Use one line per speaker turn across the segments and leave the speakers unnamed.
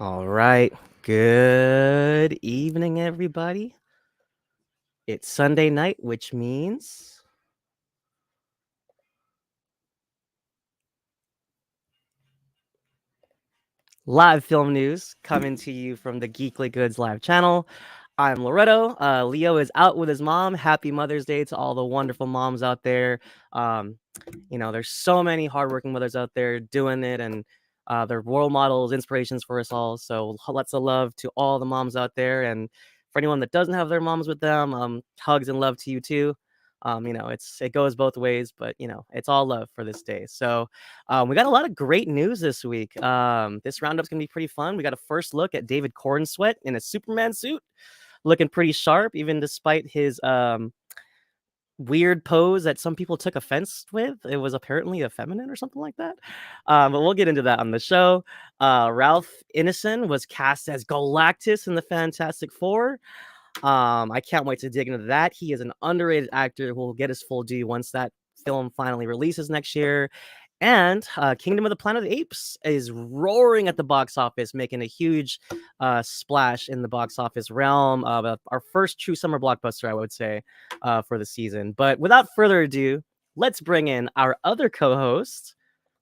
All right. Good evening, everybody. It's Sunday night, which means live film news coming to you from the Geekly Goods live channel. I'm Loretto. Leo is out with his mom. Happy Mother's Day to all the wonderful moms out there. Um, there's so many hardworking mothers out there doing it, and they're role models, inspirations for us all. So lots of love to all the moms out there, and for anyone that doesn't have their moms with them, hugs and love to you too. It goes both ways, but it's all love for this day. So we got a lot of great news this week. This roundup's gonna be pretty fun. We got a first look at David Cornsweet in a Superman suit, looking pretty sharp, even despite his weird pose that some people took offense with. It was apparently effeminate or something like that. But we'll get into that on the show. Ralph Ineson was cast as Galactus in the Fantastic Four. I can't wait to dig into that. He is an underrated actor who will get his full due once that film finally releases next year. And Kingdom of the Planet of the Apes is roaring at the box office, making a huge splash in the box office realm. Our first true summer blockbuster, I would say, for the season. But without further ado, let's bring in our other co-host.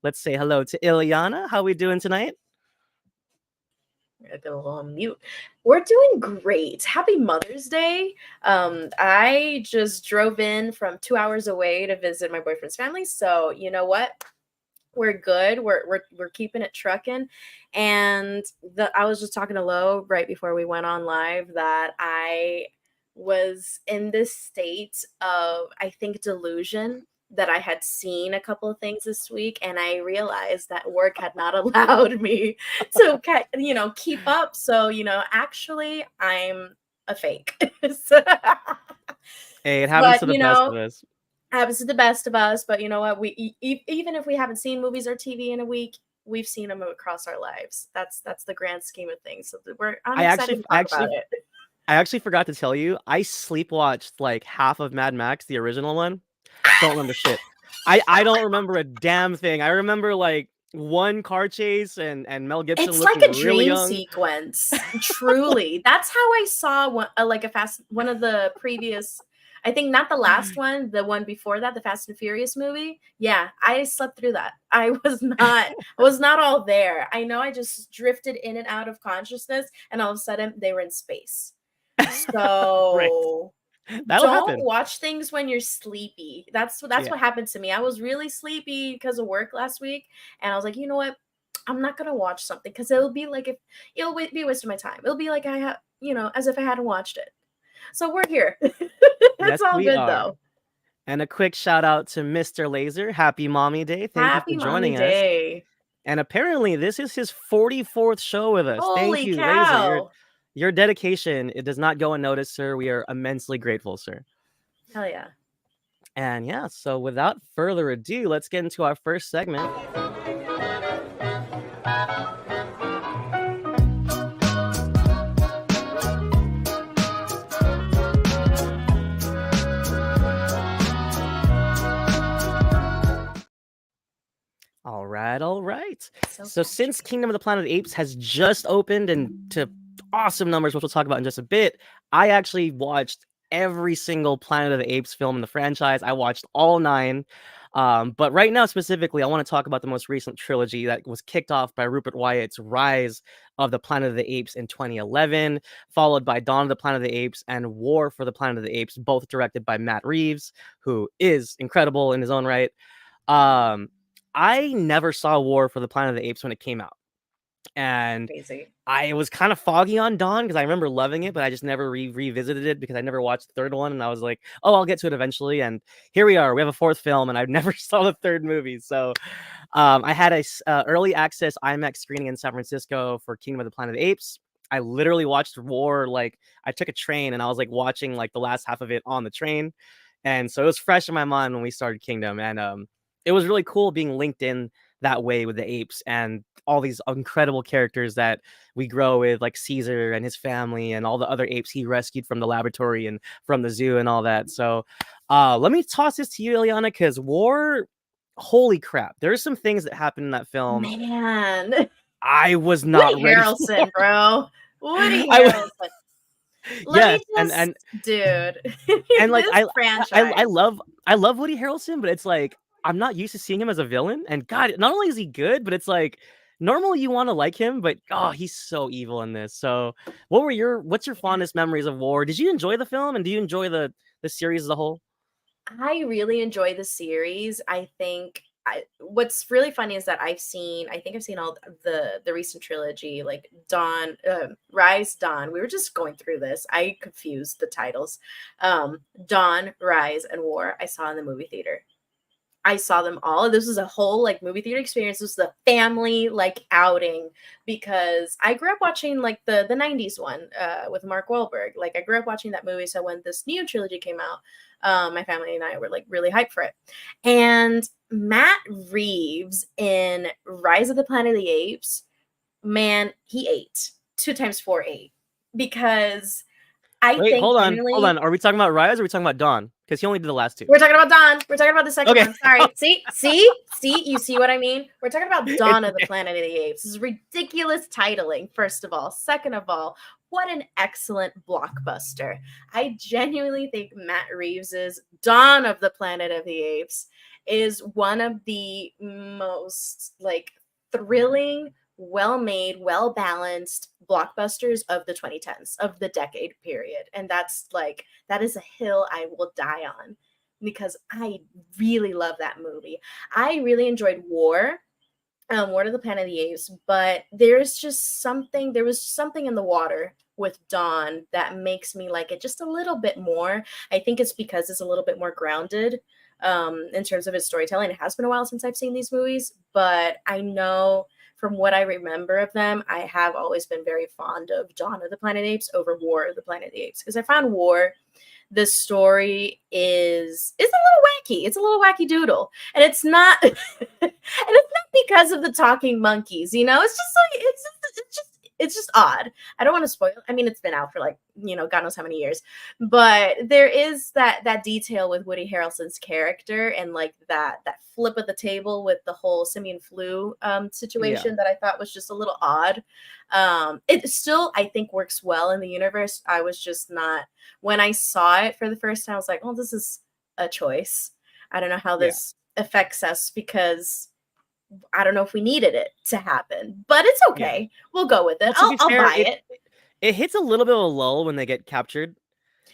Let's say hello to Ilyana. How are we doing tonight?
I got a little on mute. We're doing great. Happy Mother's Day. I just drove in from 2 hours away to visit my boyfriend's family. So you know what? We're good. We're keeping it trucking. And I was just talking to Lo right before we went on live that I was in this state of, I think, delusion that I had seen a couple of things this week, and I realized that work had not allowed me to keep up. So actually I'm a fake. So,
Hey, it happens
but
to the best of us.
happens to the best of us. But you know what, we even if we haven't seen movies or TV in a week, we've seen them across our lives. That's the grand scheme of things. So I'm
I
excited
actually,
to
I
talk about
actually,
it.
I actually forgot to tell you. I sleepwatched like half of Mad Max, the original one. Don't remember shit. I don't remember a damn thing. I remember like one car chase and Mel Gibson
It's like
looking
a
really
dream
young.
sequence. Truly. That's how I saw one of the previous, I think not the last one, the one before that, the Fast and Furious movie. Yeah, I slept through that. I was not all there. I know I just drifted in and out of consciousness, and all of a sudden they were in space.
Right.
So
That'll
don't
happen.
watch things when you're sleepy. That's
Yeah.
what happened to me. I was really sleepy because of work last week, and I was like, you know what? I'm not gonna watch something because it'll be like, if it'll be a waste of my time. It'll be like I have, as if I hadn't watched it. So we're here.
Yes,
It's all
we
good
are.
though.
And a quick shout out to Mr. Laser. Happy Mommy Day. Thank you for
Happy Mommy
joining us.
Day.
And apparently this is his 44th show with us. Thank
Holy
you, Laser.
cow.
Your dedication, it does not go unnoticed, sir. We are immensely grateful, sir.
Hell yeah.
And yeah, so without further ado, let's get into our first segment. All right, all right. So since Kingdom of the Planet of the Apes has just opened and to awesome numbers, which we'll talk about in just a bit, I actually watched every single Planet of the Apes film in the franchise. I watched all 9. But right now, specifically, I want to talk about the most recent trilogy that was kicked off by Rupert Wyatt's Rise of the Planet of the Apes in 2011, followed by Dawn of the Planet of the Apes and War for the Planet of the Apes, both directed by Matt Reeves, who is incredible in his own right. I never saw War for the Planet of the Apes when it came out. And
Crazy.
I was kind of foggy on Dawn because I remember loving it, but I just never revisited it because I never watched the third one. And I was like, oh, I'll get to it eventually. And here we are. We have a 4th film, and I never saw the 3rd movie. So I had a early access IMAX screening in San Francisco for Kingdom of the Planet of the Apes. I literally watched War. Like, I took a train and I was like watching like the last half of it on the train. And so it was fresh in my mind when we started Kingdom. And it was really cool being linked in that way with the apes and all these incredible characters that we grow with, like Caesar and his family and all the other apes he rescued from the laboratory and from the zoo and all that. So let me toss this to you, Ileana, because War, holy crap, there's some things that happen in that film.
Man.
I was not
Woody
ready for
Harrelson, bro. Woody
I w
Harrelson. Let me
yes,
just, dude,
and, like,
this
I
franchise.
love Woody Harrelson, but it's like, I'm not used to seeing him as a villain, and God, not only is he good, but it's like, normally you wanna like him, but, oh, he's so evil in this, so, what's your
Yeah.
fondest memories of War? Did you enjoy the film, and do you enjoy the series as a whole?
I really enjoy the series. I think what's really funny is that I think I've seen all the recent trilogy, like Dawn, Rise, Dawn. We were just going through this. I confused the titles. Dawn, Rise, and War. I saw in the movie theater. I saw them all. This was a whole like movie theater experience. This was a family like outing because I grew up watching like the 90s one with Mark Wahlberg. Like I grew up watching that movie. So when this new trilogy came out, my family and I were like really hyped for it. And Matt Reeves in Rise of the Planet of the Apes, man, he ate 2 times 4 8 because I
Wait,
think
hold
genuinely
on, are we talking about Rise or are we talking about Dawn? Because he only did the last 2.
we're talking about Dawn. We're talking about the second
Okay.
one. Sorry. See, you see what I mean? We're talking about
It's
Dawn of the
okay.
Planet of the Apes. This is ridiculous titling, first of all. Second of all, what an excellent blockbuster. I genuinely think Matt Reeves's Dawn of the Planet of the Apes is one of the most like thrilling, well-made, well-balanced blockbusters of the 2010s, of the decade period. And that's like that is a hill I will die on because I really love that movie. I really enjoyed War, War of the Planet of the Apes, but there was something in the water with Dawn that makes me like it just a little bit more. I think it's because it's a little bit more grounded in terms of its storytelling. It has been a while since I've seen these movies, but I know from what I remember of them, I have always been very fond of Dawn of the Planet of the Apes over War of the Planet of the Apes because I found War the story is a little wacky. It's a little wacky doodle, and it's not, and it's not because of the talking monkeys. You know, it's just like it's just odd. I don't want to spoil. I mean, it's been out for like God knows how many years, but there is that detail with Woody Harrelson's character and like that flip of the table with the whole simian flu
Yeah.
situation that I thought was just a little odd. It still I think works well in the universe. I was just not when I saw it for the first time. I was like, oh, this is a choice. I don't know how
Yeah.
this affects us because I don't know if we needed it to happen, but it's
Yeah.
okay. We'll go with it.
Well, to be
I'll
fair,
buy it.
it hits a little bit of a lull when they get captured,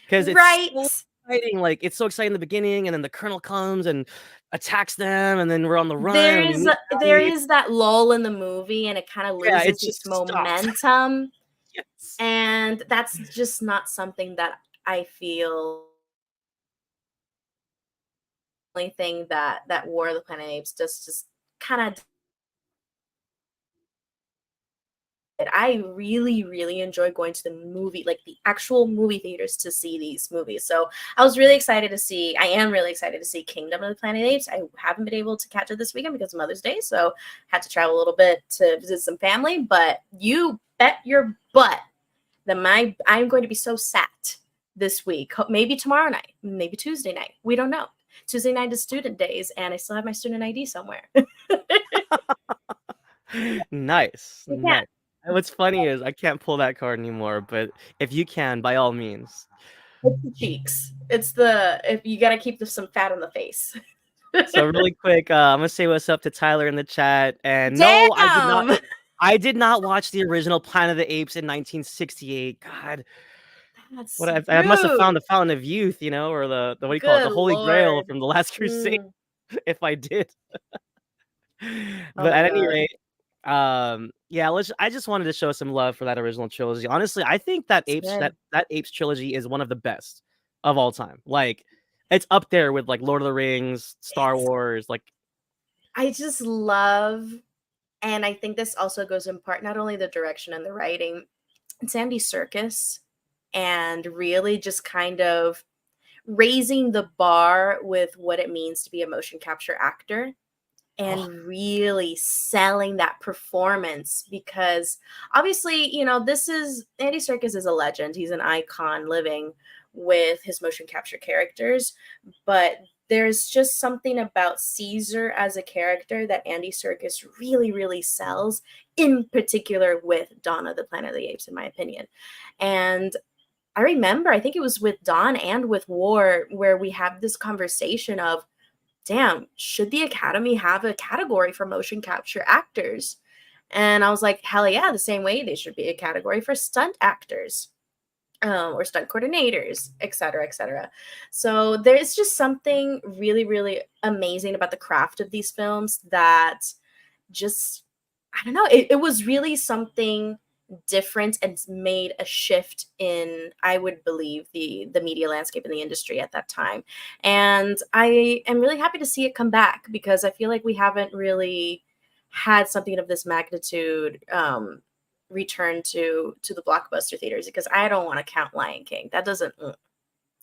because it's
Right.
so exciting, like, it's so exciting in the beginning, and then the colonel comes and attacks them, and then we're on the run, and we meet
There
Sally.
is that lull in the movie and it kind of
Yeah, it
loses its
just stops.
momentum,
Yes.
and that's just not something that I feel only thing that War of the Planet of the Apes does just kind of I really, really enjoy going to the movie, like the actual movie theaters to see these movies. So I am really excited to see Kingdom of the Planet of the Apes. I haven't been able to catch it this weekend because of Mother's Day. So had to travel a little bit to visit some family. But you bet your butt that I'm going to be so sat this week. Maybe tomorrow night, maybe Tuesday night. We don't know. Tuesday night is student days, and I still have my student ID somewhere.
Nice,
Yeah,
nice. And what's funny is I can't pull that card anymore, but if you can, by all means.
it's the cheeks. It's the if you got to keep some fat on the face.
So really quick, I'm gonna say what's up to Tyler in the chat. And no,
Damn,
I did not watch the original Planet of the Apes in 1968. God,
that's
I must have found
rude.
the Fountain of Youth, or the what do you call it, the
Good
Holy Grail
lord.
from the Last Crusade,
Mm.
if I did.
Oh
But
my
at any
god.
rate, yeah, I just wanted to show some love for that original trilogy. Honestly, I think that
It's good.
Apes trilogy is one of the best of all time. Like, it's up there with like Lord of the Rings, Star
It's
Wars. Like,
I just love, and I think this also goes in part not only the direction and the writing, it's Andy Serkis, and really just kind of raising the bar with what it means to be a motion capture actor and
oh,
really selling that performance because obviously, this is Andy Serkis is a legend. He's an icon living with his motion capture characters, but there's just something about Caesar as a character that Andy Serkis really, really sells, in particular with Dawn of the Planet of the Apes, in my opinion. And I remember, I think it was with Dawn and with War, where we have this conversation of, damn, should the Academy have a category for motion capture actors? And I was like, hell yeah, the same way they should be a category for stunt actors. Or stunt coordinators, et cetera, et cetera. So there's just something really, really amazing about the craft of these films that just, I don't know, it was really something different and made a shift in, I would believe, the media landscape in the industry at that time. And I am really happy to see it come back, because I feel like we haven't really had something of this magnitude return to the blockbuster theaters, because I don't want to count Lion King. That doesn't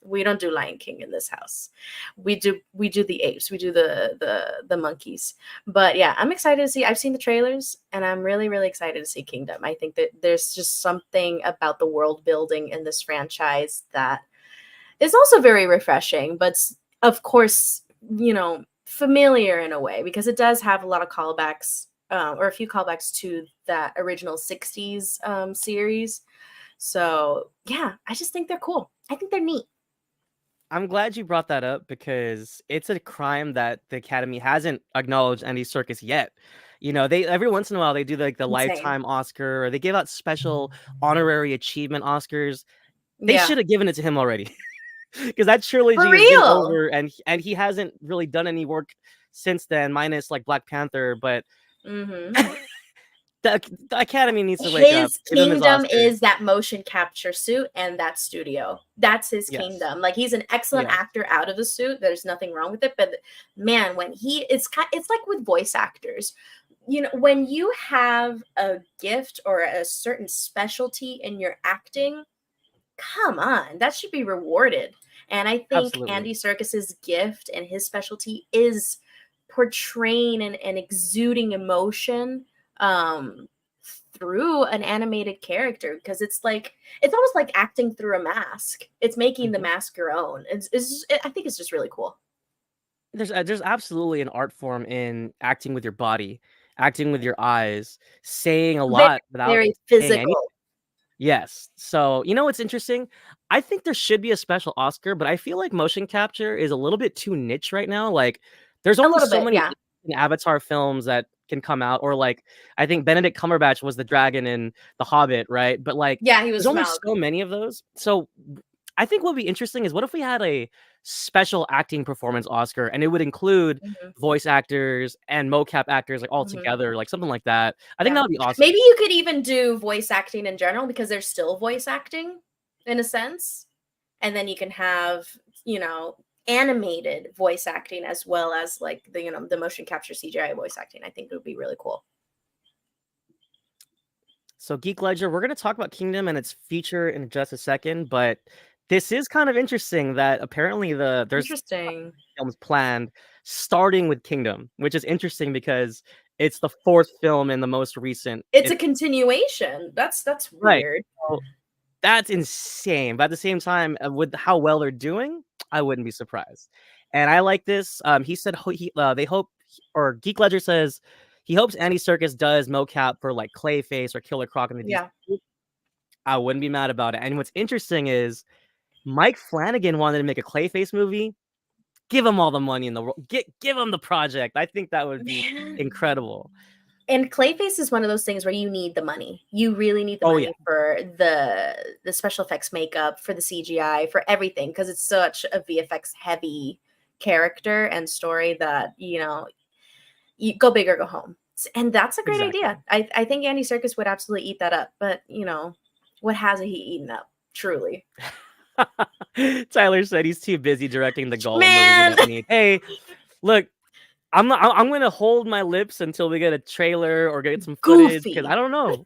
we don't do Lion King in this house. We do the apes, we do the monkeys. But yeah, I'm excited to see. I've seen the trailers and I'm really, really excited to see Kingdom. I think that there's just something about the world building in this franchise that is also very refreshing, but of course, familiar in a way, because it does have a lot of callbacks, or a few callbacks to that original 60s series. So yeah, I just think they're cool. I think they're neat.
I'm glad you brought that up, because it's a crime that the Academy hasn't acknowledged Andy Serkis yet. They every once in a while they do like the
Insane.
Lifetime Oscar, or they give out special honorary achievement Oscars. They
Yeah.
should have given it to him already, because that trilogy
For
has been
real.
over, and he hasn't really done any work since then, minus like Black Panther. But the Academy needs to wake up.
His
Give him his
kingdom
Oscar.
is that motion capture suit and that studio. That's his
Yes.
kingdom. Like, he's an excellent
Yes.
actor out of the suit. There's nothing wrong with it. But man, when it's like with voice actors. When you have a gift or a certain specialty in your acting, come on, that should be rewarded. And I think
Absolutely.
Andy Serkis's gift and his specialty is portraying and exuding emotion through an animated character, because it's almost like acting through a mask. It's making the mask your own. I think it's just really cool.
There's absolutely an art form in acting with your body, acting with your eyes, saying a lot without
very
saying anything.
physical.
Yes. So, what's interesting? I think there should be a special Oscar, but I feel like motion capture is a little bit too niche right now. Like, there's only so many Avatar films that can come out, or like, I think Benedict Cumberbatch was the dragon in The Hobbit, right? But like,
yeah, he was
there's only so many of those. So I think what would be interesting is, what if we had a special acting performance Oscar, and it would include voice actors and mocap actors, like all together, like something like that. I think that would be awesome.
Maybe you could even do voice acting in general, because there's still voice acting in a sense. And then you can have, animated voice acting as well as like the motion capture CGI voice acting. I think it would be really cool.
So Geek Ledger, we're going to talk about Kingdom and its future in just a second, but this is kind of interesting that apparently there's films planned starting with Kingdom, which is interesting because it's the fourth film in the most recent.
It's a continuation. That's weird.
Right. So that's insane. But at the same time, with how well they're doing, I wouldn't be surprised. And I like this. He said they hope, or Geek Ledger says he hopes Andy Serkis does mocap for like Clayface or Killer Croc in the DC. I wouldn't be mad about it. And what's interesting is Mike Flanagan wanted to make a Clayface movie. Give him all the money in the world. Give him the project. I think that would be incredible.
And Clayface is one of those things where you need the money. You really need the money for the special effects makeup, for the CGI, for everything, because it's such a VFX heavy character and story that, you go big or go home. And that's a great idea. I think Andy Serkis would absolutely eat that up. But, what hasn't he eaten up? Truly.
Tyler said he's too busy directing the Gollum movie. Hey, look, I'm going to hold my lips until we get a trailer or get some footage, because I don't know.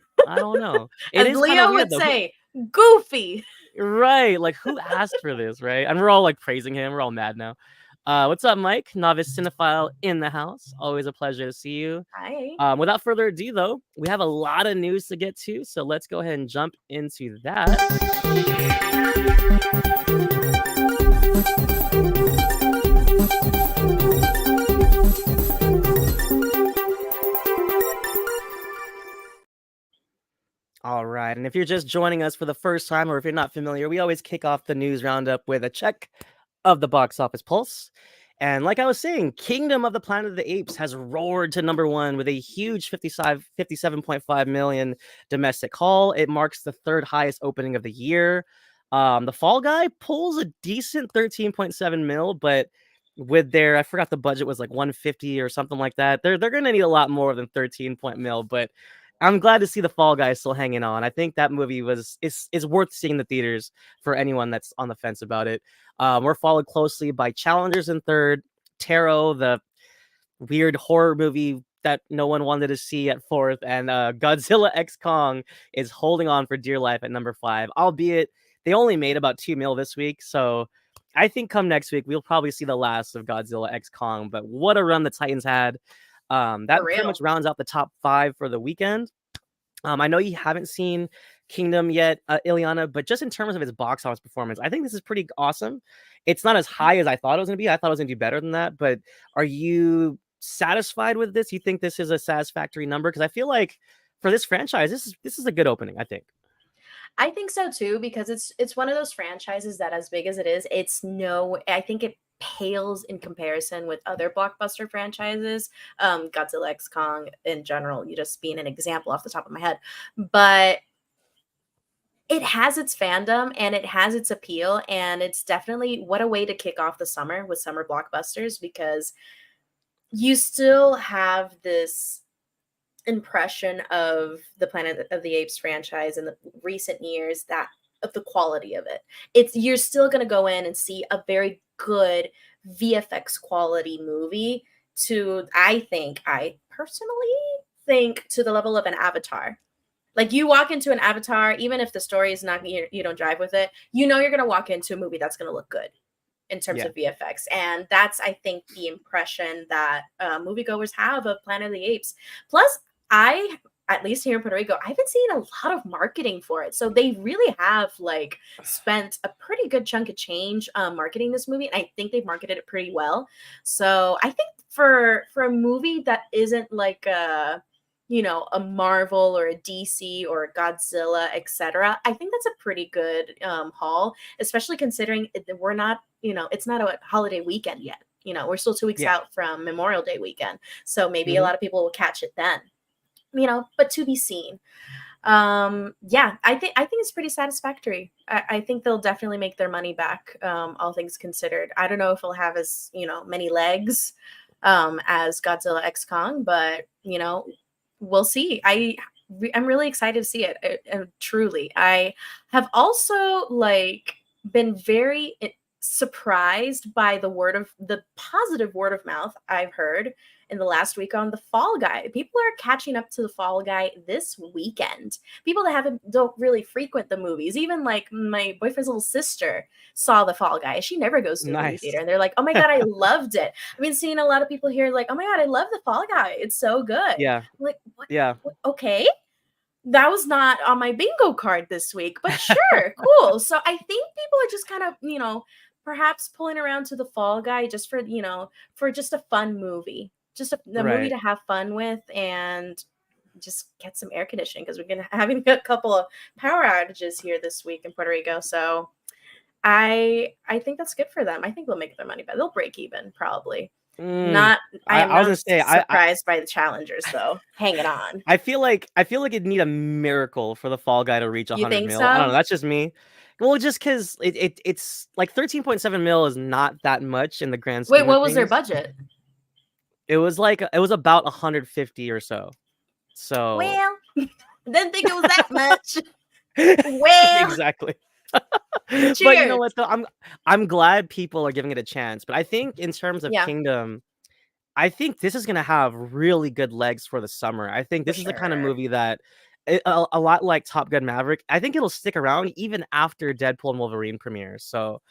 It
As Leo would say, goofy.
Right. Like, who asked for this, right? And we're all like praising him. We're all mad now. What's up, Mike? Novice cinephile in the house. Always a pleasure to see you.
Hi.
Without further ado, though, we have a lot of news to get to, so let's go ahead and jump into that. right. And if you're just joining us for the first time, or if you're not familiar, we always kick off the news roundup with a check of the box office pulse. And like I was saying, Kingdom of the Planet of the Apes has roared to number one with a huge 57.5 million domestic haul. It marks the third highest opening of the year. The Fall Guy pulls a decent 13.7 mil, but with their, I forgot the budget was like 150 or something like that. They're gonna need a lot more than 13 mil, but I'm glad to see the Fall Guy still hanging on. I think that movie is worth seeing in the theaters for anyone that's on the fence about it. We're followed closely by Challengers in third, Tarot, the weird horror movie that no one wanted to see at fourth, and Godzilla X Kong is holding on for dear life at number 5, albeit they only made about 2 mil this week. So I think come next week, we'll probably see the last of Godzilla X Kong. But what a run the Titans had. That
For
pretty
real.
much rounds out the top 5 for the weekend. I know you haven't seen Kingdom yet, Ileana, but just in terms of its box office performance, I think this is pretty awesome. It's not as high as I thought it was going to be. I thought it was going to do better than that. But are you satisfied with this? You think this is a satisfactory number? Because I feel like for this franchise, this is a good opening, I think.
I think so too, because it's one of those franchises that, as big as it is, I think it pales in comparison with other blockbuster franchises. Godzilla X Kong in general, you just being an example off the top of my head. But it has its fandom and it has its appeal, and it's definitely what a way to kick off the summer with summer blockbusters, because you still have this impression of the Planet of the Apes franchise in the recent years, that of the quality of it. You're still going to go in and see a very good VFX quality movie I personally think to the level of an Avatar. Like, you walk into an Avatar, even if the story is not, you don't drive with it, you're going to walk into a movie that's going to look good in terms of VFX. And that's, I think, the impression that moviegoers have of Planet of the Apes. Plus, at least here in Puerto Rico, I've been seeing a lot of marketing for it. So they really have spent a pretty good chunk of change marketing this movie. And I think they've marketed it pretty well. So I think for a movie that isn't like a Marvel or a DC or a Godzilla, etc., I think that's a pretty good haul, especially considering we're not, it's not a holiday weekend yet. We're still 2 weeks out from Memorial Day weekend. So maybe a lot of people will catch it then. But to be seen. I think it's pretty satisfactory. I think they'll definitely make their money back, all things considered. I don't know if it'll have as many legs as Godzilla X Kong, but we'll see. I'm really excited to see it. Truly, I have also been very surprised by the positive word of mouth I've heard in the last week on the Fall Guy. People are catching up to the Fall Guy this weekend. People that don't really frequent the movies. Even my boyfriend's little sister saw the Fall Guy. She never goes to the movie theater, and they're like, "Oh my god, I loved it." I've been seeing a lot of people here like, "Oh my god, I love the Fall Guy. It's so good."
Yeah.
I'm like, what?
Yeah.
Okay. That was not on my bingo card this week, but sure, cool. So I think people are just kind of, perhaps pulling around to the Fall Guy just for just a fun movie. Just a movie to have fun with and just get some air conditioning, because we're going to having a couple of power outages here this week in Puerto Rico. So I think that's good for them. I think they'll make their money back. They'll break even probably. I am not surprised by the Challengers though. Hang it on.
I feel like it'd need a miracle for the Fall Guy to reach 100 mil. So? I don't know. That's just me. Well, just because it's like 13.7 mil is not that much in the grand scheme.
Wait, what was their budget?
It was about 150 or so. So
well, didn't think it was that much. Well,
exactly. But you know what though? I'm glad people are giving it a chance. But I think in terms of Kingdom, I think this is gonna have really good legs for the summer. I think this is the kind of movie that a lot like Top Gun Maverick, I think it'll stick around even after Deadpool and Wolverine premieres. So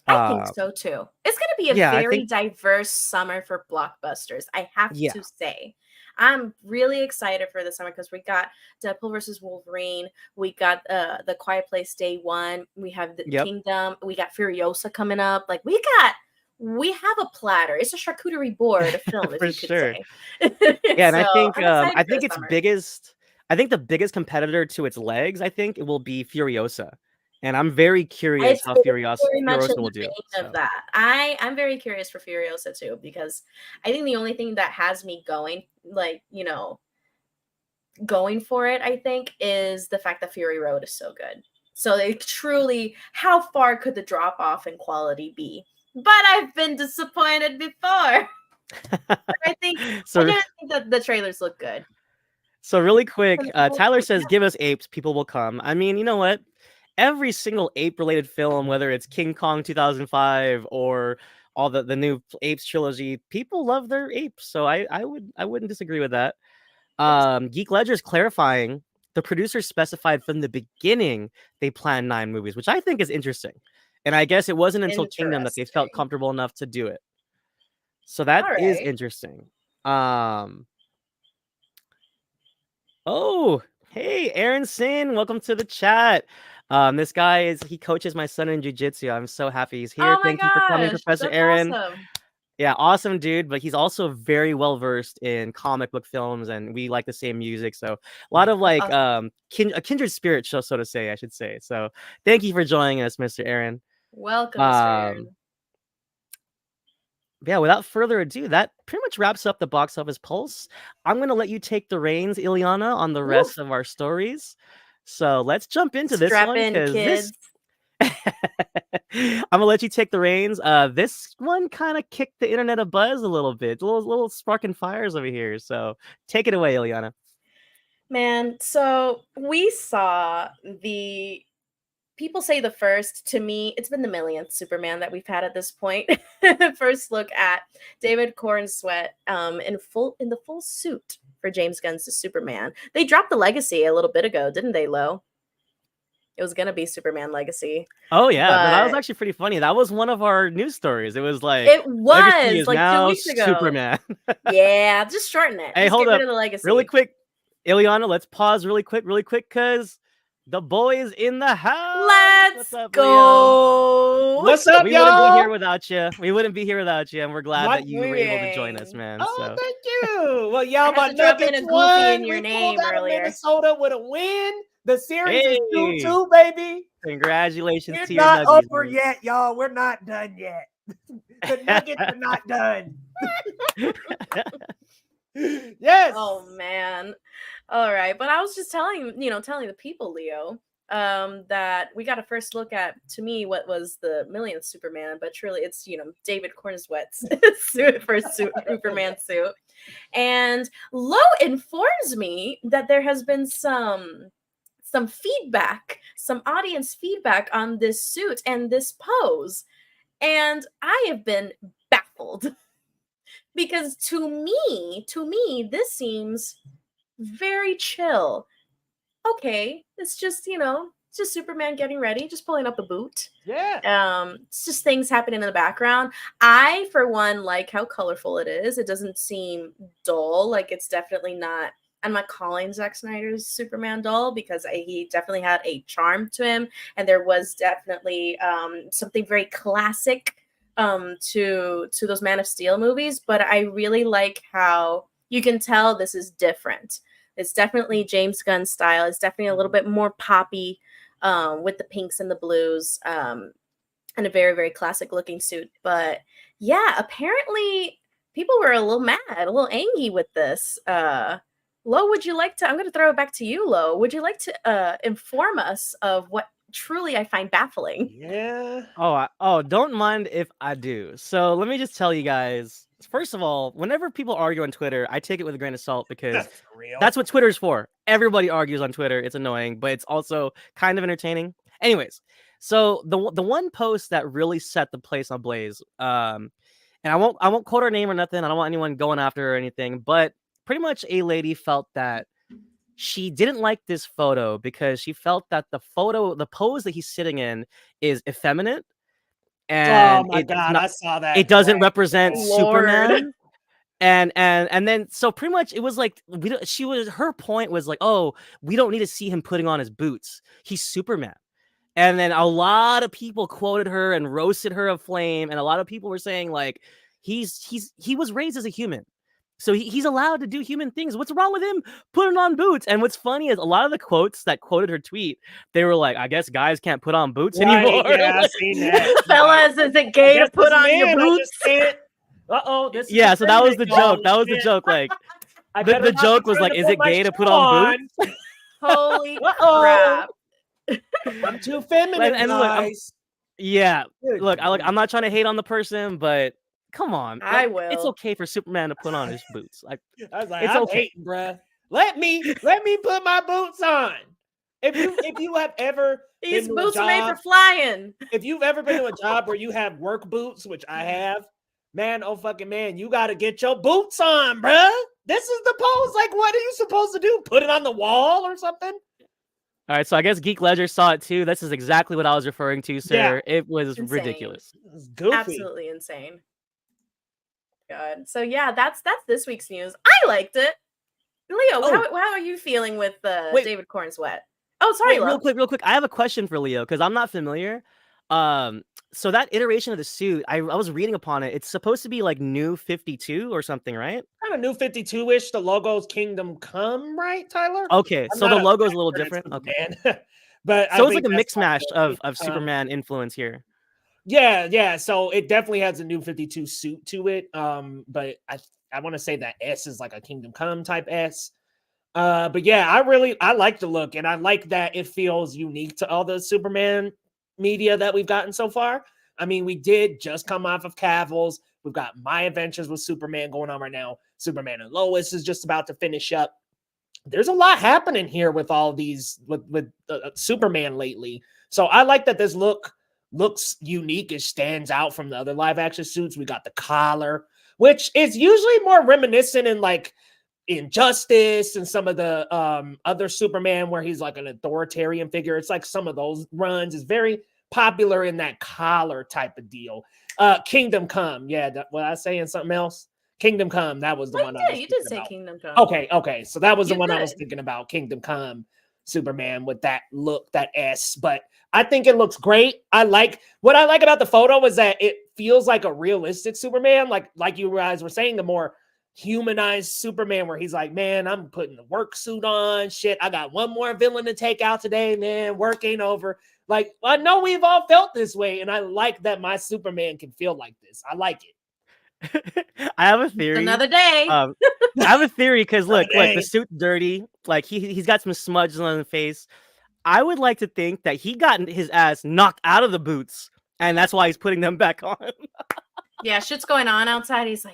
I think so too. It's going to be a very diverse summer for blockbusters, I have to say. I'm really excited for the summer because we got Deadpool versus Wolverine. We got The Quiet Place Day 1. We have the Kingdom. We got Furiosa coming up. We have a platter. It's a charcuterie board of film, if you could say.
Yeah, and I think its I think the biggest competitor to its legs, I think, it will be Furiosa, and I'm very curious
It's
how
very much in
Furiosa will
the
do.
vein of
So
that. I'm very curious for Furiosa too, because I think the only thing that has me going, like, going for it, I think, is the fact that Fury Road is so good. So it truly, how far could the drop off in quality be? But I've been disappointed before. I
so
just think that the trailers look good.
so really quick, Tyler says,
Yeah.
"Give us apes, people will come." I mean, you know what? Every single ape-related film, whether it's King Kong 2005 or all the new Apes trilogy, people love their apes. So I wouldn't disagree with that.
Yes.
Geek Ledger's clarifying the producers specified from the beginning they planned 9 movies, which I think is interesting. And I guess it wasn't until Kingdom that they felt
Interesting.
comfortable enough to do it. So that
All
is
right.
interesting. Oh, hey, Aaron Sin, welcome to the chat. This guy he coaches my son in jiu-jitsu. I'm so happy he's here.
Oh my
Thank you for coming,
gosh,
Professor
that's
Aaron.
awesome.
Yeah, awesome dude, but he's also very well versed in comic book films, and we like the same music. So a lot of
That's
like
awesome.
a kindred spirit, so to say, I should say. So thank you for joining us, Mr. Aaron.
Welcome, Mr.
Um,
Aaron.
yeah, without further ado, that pretty much wraps up the box office pulse. I'm gonna let you take the reins, Ileana, on the
Woo.
rest of our stories. So let's jump into this
Strap
one
in,
because this
kids.
I'm gonna let you take the reins. This one kind of kicked the internet a buzz a little bit, little sparking fires over here. So take it away, Ileana.
Man, so we saw the people say the first, to me, it's been the millionth Superman that we've had at this point. First look at David Cornsweet in the full suit for James Gunn's Superman. They dropped the legacy a little bit ago, didn't they, Lo? It was gonna be Superman Legacy.
Oh yeah, no, that was
But
actually pretty funny. That was one of our news stories. It was like
it
Legacy
was
is
like 2
now
weeks ago.
Superman.
Yeah, just shorten it.
Hey,
Just
hold
get rid
up,
of the
really
legacy.
quick, Ileana. Let's pause really quick, because the boys in the house. What's
Let's
up, Leo?
go.
What's up,
We wouldn't be here
y'all?
without you. We wouldn't be here without you, and we're glad that you were able to join us,
Period.
man.
Oh,
So
thank you. Well,
I
y'all,
had
my
to drop in
Nuggets
a goofy in
won.
your
We pulled
name
out of
earlier.
Minnesota with a win. The series is
hey,
2-2, baby.
congratulations
We're
to your
not
Nuggies,
over
man.
yet, y'all. We're not done yet. The Nuggets are not done. Yes.
Oh man. All right. But I was just telling the people, Leo, that we got a first look at, to me, what was the millionth Superman, but truly it's, David Cornsweet's Superman suit. And Lo informs me that there has been some feedback, some audience feedback on this suit and this pose. And I have been baffled because to me, this seems very chill. Okay, it's just, it's just Superman getting ready, just pulling up a boot.
Yeah.
It's just things happening in the background. I, for one, like how colorful it is. It doesn't seem dull. Like, it's definitely not. I'm not calling Zack Snyder's Superman dull, because he definitely had a charm to him, and there was definitely something very classic to those Man of Steel movies. But I really like how you can tell this is different. It's definitely James Gunn style. It's definitely a little bit more poppy, with the pinks and the blues, and a very, very classic looking suit. But yeah, apparently people were a little mad, a little angry with this. Lo, would you like to? I'm going to throw it back to you, Lo. Would you like to inform us of what truly I find baffling?
Yeah.
Oh, don't mind if I do. So let me just tell you guys. First of all, whenever people argue on Twitter, I take it with a grain of salt because
That's real.
that's what Twitter's for. Everybody argues on Twitter. It's annoying, but it's also kind of entertaining. Anyways, so the one post that really set the place on blaze, and I won't quote her name or nothing. I don't want anyone going after her or anything, but pretty much a lady felt that she didn't like this photo because she felt that the pose that he's sitting in is effeminate
Oh
and
my God, I saw that.
it doesn't represent
Lord.
Superman. And then so pretty much it was like her point was like, oh, we don't need to see him putting on his boots. He's Superman. And then a lot of people quoted her and roasted her of flame, and a lot of people were saying like he was raised as a human. So he's allowed to do human things. What's wrong with him putting on boots? And what's funny is a lot of the quotes that quoted her tweet, they were like, I guess guys can't put on boots anymore.
Yeah, I've seen that.
Fellas, is it gay to put on your boots?
This is
Yeah, so that was the joke.
Oh,
That was the
shit.
joke. Like,
I better
the
not
joke
be
was
trying
like, is it
my
gay to put
shoe
on boots?
Holy
Uh-oh.
crap.
I'm too feminine,
And look,
guys.
yeah,
Good
look,
grief.
I'm not trying to hate on the person, but come on.
I
Like, it's
will.
okay for Superman to put on his boots. Like,
I was like,
it's
I'm
okay.
hating, bruh. Let me put my boots on. If you have ever
These
been to a
boots are made for
job,
flying.
if you've ever been to a job where you have work boots, which I have, man, oh fucking man, you got to get your boots on, bruh. This is the pose. Like, what are you supposed to do? Put it on the wall or something?
All right, so I guess Geek Ledger saw it too. This is exactly what I was referring to, sir.
Yeah.
It was
Insane.
ridiculous.
It's goofy.
Absolutely insane. God. So yeah, that's this week's news. I liked it. Leo, how are you feeling with
Wait.
David Corn's Wet? Oh, sorry,
Wait,
love.
real quick. I have a question for Leo because I'm not familiar. So that iteration of the suit, I was reading upon it. It's supposed to be like New 52 or something, right?
Kind of New 52-ish. The logo's Kingdom Come, right, Tyler?
Okay,
I'm
so
not
the
a
logo's a little
expert in
different. Okay,
Superman, but
so
I
it's like
think
a
that's
mix mash
the
of Superman influence here.
Yeah. So it definitely has a New 52 suit to it. But I want to say that S is like a Kingdom Come type S. But yeah, I like the look, and I like that it feels unique to all the Superman media that we've gotten so far. I mean, we did just come off of Cavill's. We've got My Adventures with Superman going on right now. Superman and Lois is just about to finish up. There's a lot happening here with all these with Superman lately. So I like that this looks unique. It stands out from the other live action suits. We got the collar, which is usually more reminiscent in like Injustice and some of the other Superman where he's like an authoritarian figure. It's like some of those runs is very popular in that collar type of deal. Kingdom Come, yeah. Was I saying something else? Kingdom Come, that was the one.
You did say
about.
Kingdom Come.
Okay. So that was the
You
one I
did.
was thinking about. Kingdom Come, Superman with that look, that S. But I think it looks great. What I like about the photo is that it feels like a realistic Superman, like you guys were saying, the more humanized Superman where he's like, man, I'm putting the work suit on. Shit, I got one more villain to take out today, man. Work ain't over. Like, I know we've all felt this way, and I like that my Superman can feel like this. I like it.
I have a theory.
Another day.
I have a theory because look, the suit's dirty. Like he's got some smudges on his face. I would like to think that he got his ass knocked out of the boots, and that's why he's putting them back on.
Yeah, shit's going on outside. He's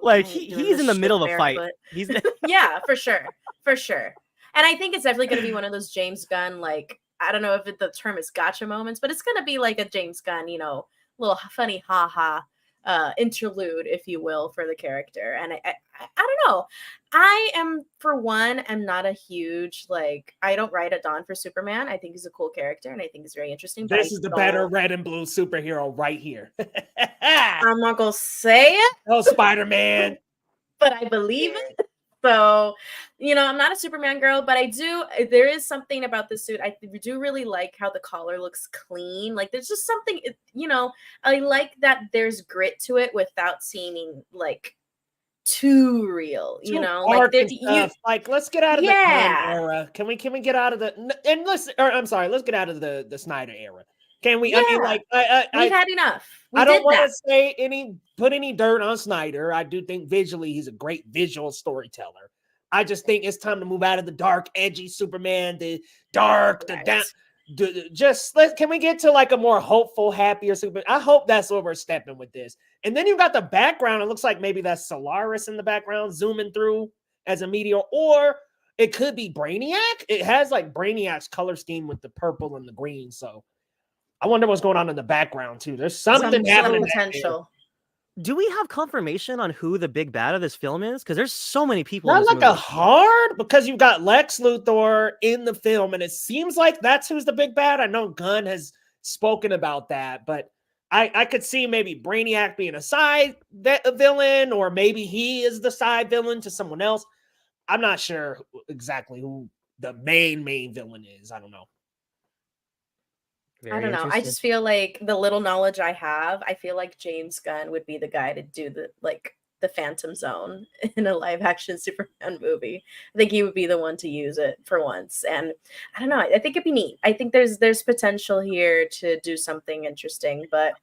like he's in the middle of a fight. He's
yeah, for sure. And I think it's definitely going to be one of those James Gunn, like, I don't know if the term is gotcha moments, but it's going to be like a James Gunn, little funny haha interlude, if you will, for the character. And I don't know. I am, for one, am not a huge, I don't write it on for Superman. I think he's a cool character, and I think he's very interesting.
This is the better red and blue superhero right here.
I'm not going to say it.
Oh, Spider-Man.
But I believe it. So, I'm not a Superman girl, but there is something about the suit. I do really like how the collar looks clean. Like, there's just something, I like that there's grit to it without seeming too real,
let's get out of the Gunn era. Can we get out of let's get out of the Snyder era. Can we?
Yeah. I mean, we've had enough. I don't want
to put any dirt on Snyder. I do think visually he's a great visual storyteller. I just think it's time to move out of the dark, edgy Superman, the dark, the down. Can we get to a more hopeful, happier Superman? I hope that's where we're stepping with this. And then you got the background. It looks like maybe that's Solaris in the background zooming through as a meteor, or it could be Brainiac. It has Brainiac's color scheme with the purple and the green. So I wonder what's going on in the background too. There's something happening.
Potential.
Do we have confirmation on who the big bad of this film is? Because there's so many people.
Not like a hard, because you've got Lex Luthor in the film, and it seems like that's who's the big bad. I know Gunn has spoken about that, but I could see maybe Brainiac being a side villain, or maybe he is the side villain to someone else. I'm not sure exactly who the main villain is. I don't know.
I don't know. I just feel like the little knowledge I have, I feel like James Gunn would be the guy to do the the Phantom Zone in a live action Superman movie. I think he would be the one to use it for once. And I don't know, I think it'd be neat. I think there's potential here to do something interesting. But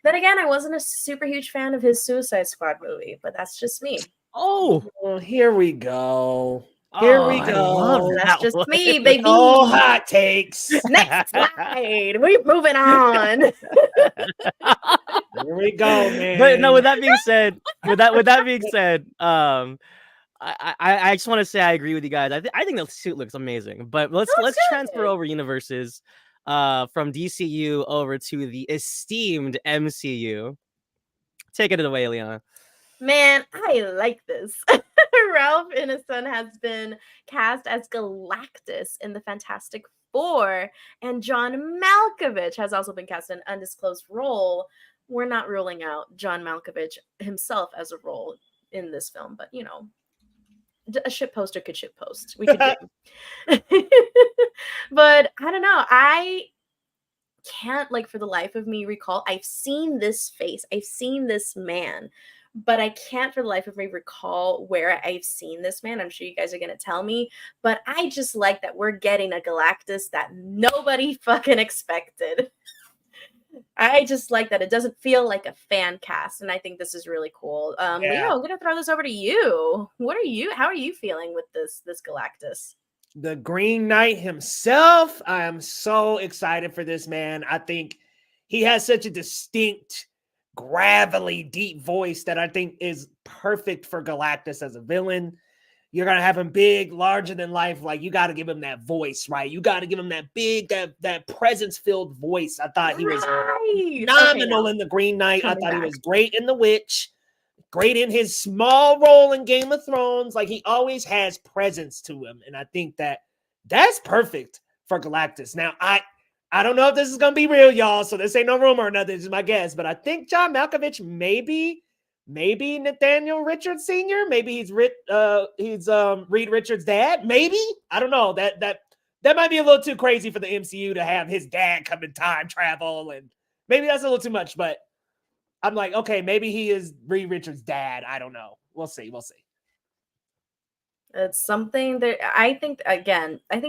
then again, I wasn't a super huge fan of his Suicide Squad movie, but that's just me.
Oh,
Well, here we go. Here we
I love
go.
That's
that
just
one.
me, baby.
Oh, hot takes.
Next slide. We're moving on.
Here we go, man.
But no, with that being said, I just want to say I agree with you guys. I think the suit looks amazing. But let's
Looks
transfer
good.
over universes from DCU over to the esteemed MCU. Take it away, Leona.
Man, I like this. Ralph Ineson has been cast as Galactus in the Fantastic Four, and John Malkovich has also been cast in an undisclosed role. We're not ruling out John Malkovich himself as a role in this film, but you know, a shit poster could shit post. We could do. But I don't know. I can't, like, for the life of me recall. I've seen this face. I've seen this man. But I can't for the life of me recall where I've seen this man. I'm sure you guys are going to tell me. But I just like that we're getting a Galactus that nobody fucking expected. I just like that it doesn't feel like a fan cast. And I think this is really cool. Leo, I'm going to throw this over to you. How are you feeling with this Galactus?
The Green Knight himself. I am so excited for this man. I think he has such a distinct, gravelly, deep voice that I think is perfect for Galactus as a villain. You're going to have him big, larger than life. Like, you got to give him that voice, right? You got to give him that big, that presence-filled voice. I thought he was phenomenal in The Green Knight. I thought he was great in The Witch, great in his small role in Game of Thrones. Like, he always has presence to him. And I think that's perfect for Galactus. Now, I don't know if this is going to be real, y'all, so this ain't no rumor or nothing. This is my guess. But I think John Malkovich maybe Nathaniel Richards Sr. Maybe he's Reed Richards' dad. Maybe. I don't know. That might be a little too crazy for the MCU to have his dad come in time travel. And maybe that's a little too much. But I'm like, okay, maybe he is Reed Richards' dad. I don't know. We'll see.
It's something that I think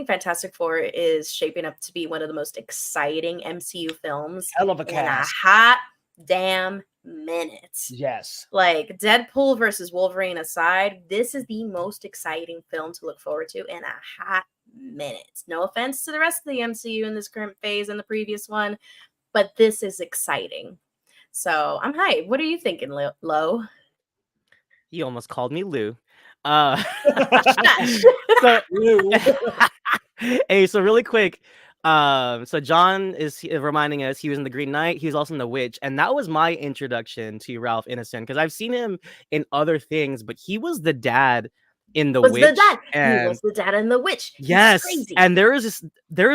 Fantastic Four is shaping up to be one of the most exciting MCU films
Hell of a
in a
cast.
hot damn minute.
Yes.
Like, Deadpool versus Wolverine aside, this is the most exciting film to look forward to in a hot minute. No offense to the rest of the MCU in this current phase and the previous one, but this is exciting. So I'm hyped. What are you thinking, Lo?
You almost called me Lou. So really quick, so John is reminding us he was in The Green Knight. He was also in The Witch, and that was my introduction to Ralph Ineson because I've seen him in other things, but he was the dad in The Witch.
He was the dad in The Witch.
Yes, and there is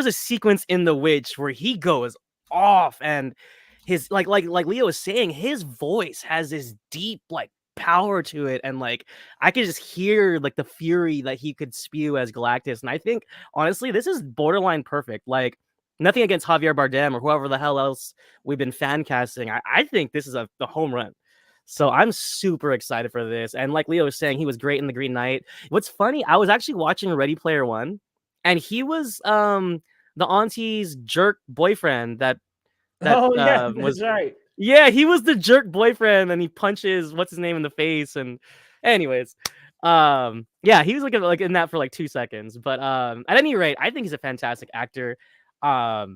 a sequence in The Witch where he goes off, and his like Leo was saying, his voice has this deep like power to it, and like I could just hear like the fury that he could spew as Galactus. And I think honestly this is borderline perfect. Like, nothing against Javier Bardem or whoever the hell else we've been fan casting. I think this is the home run. So I'm super excited for this. And like Leo was saying, he was great in The Green Knight. What's funny, I was actually watching Ready Player One, and he was the auntie's jerk boyfriend that was
right.
Yeah, he was the jerk boyfriend, and he punches what's his name in the face. And anyways, yeah, he was like in that for like 2 seconds. But at any rate, I think he's a fantastic actor. I